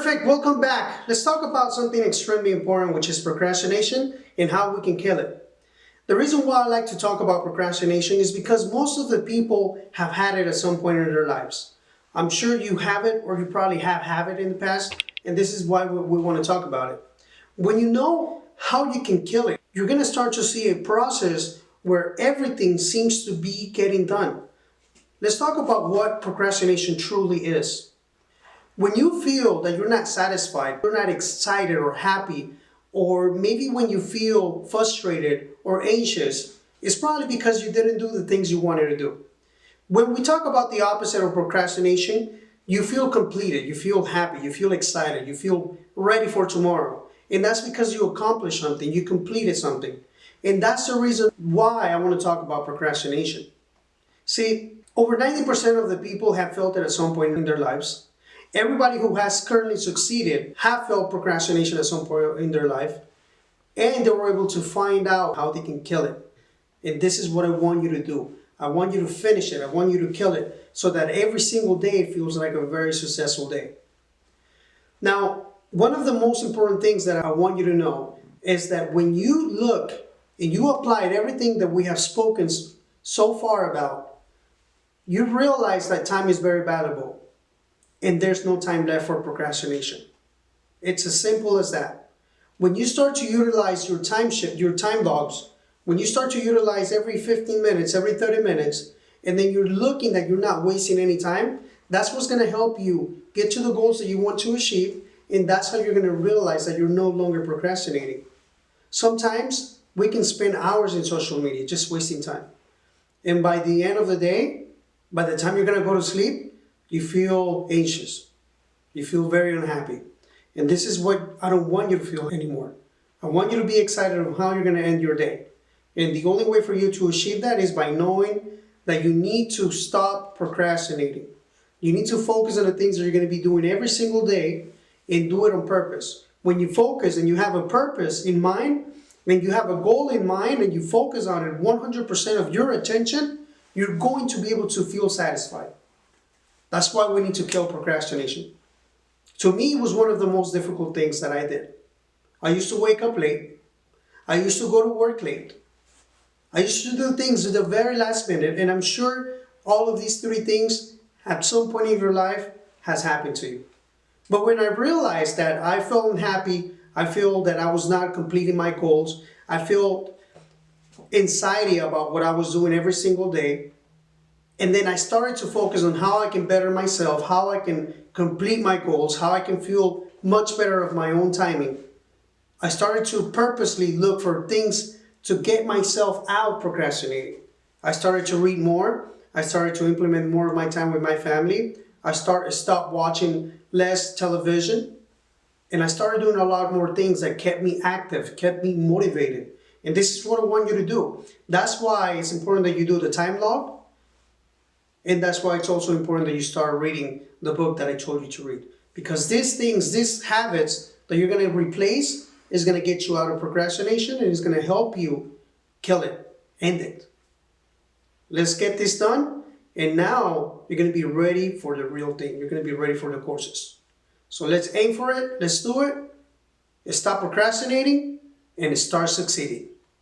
Perfect, welcome back. Let's talk about something extremely important, which is procrastination and how we can kill it. The reason why I like to talk about procrastination is because most of the people have had it at some point in their lives. I'm sure you have it, or you probably have had it in the past, and this is why we want to talk about it. When you know how you can kill it, you're going to start to see a process where everything seems to be getting done. Let's talk about what procrastination truly is. When you feel that you're not satisfied, you're not excited or happy, or maybe when you feel frustrated or anxious, it's probably because you didn't do the things you wanted to do. When we talk about the opposite of procrastination, you feel completed, you feel happy, you feel excited, you feel ready for tomorrow. And that's because you accomplished something, you completed something. And that's the reason why I want to talk about procrastination. See, over 90% of the people have felt it at some point in their lives. Everybody who has currently succeeded have felt procrastination at some point in their life, and they were able to find out how they can kill it. And this is what I want you to do. I want you to finish it. I want you to kill it so that every single day feels like a very successful day. Now, one of the most important things that I want you to know is that when you look and you applied everything that we have spoken so far about, you realize that time is very valuable. And there's no time left for procrastination. It's as simple as that. When you start to utilize your time logs, when you start to utilize every 15 minutes, every 30 minutes, and then you're looking that you're not wasting any time, that's what's going to help you get to the goals that you want to achieve, and that's how you're going to realize that you're no longer procrastinating. Sometimes we can spend hours in social media just wasting time. And by the end of the day, by the time you're going to go to sleep, you feel anxious. You feel very unhappy. And this is what I don't want you to feel anymore. I want you to be excited of how you're going to end your day. And the only way for you to achieve that is by knowing that you need to stop procrastinating. You need to focus on the things that you're going to be doing every single day and do it on purpose. When you focus and you have a purpose in mind, when you have a goal in mind and you focus on it 100% of your attention, you're going to be able to feel satisfied. That's why we need to kill procrastination. To me, it was one of the most difficult things that I did. I used to wake up late. I used to go to work late. I used to do things at the very last minute, and I'm sure all of these three things at some point in your life has happened to you. But when I realized that I felt unhappy, I feel that I was not completing my goals, I felt anxiety about what I was doing every single day, and then I started to focus on how I can better myself, how I can complete my goals, how I can feel much better of my own timing. I started to purposely look for things to get myself out procrastinating. I started to read more. I started to implement more of my time with my family. I stopped watching less television. And I started doing a lot more things that kept me active, kept me motivated. And this is what I want you to do. That's why it's important that you do the time log. And that's why it's also important that you start reading the book that I told you to read. Because these habits that you're going to replace is going to get you out of procrastination and it's going to help you kill it, end it. Let's get this done. And now you're going to be ready for the real thing. You're going to be ready for the courses. So let's aim for it. Let's do it. Stop procrastinating and start succeeding.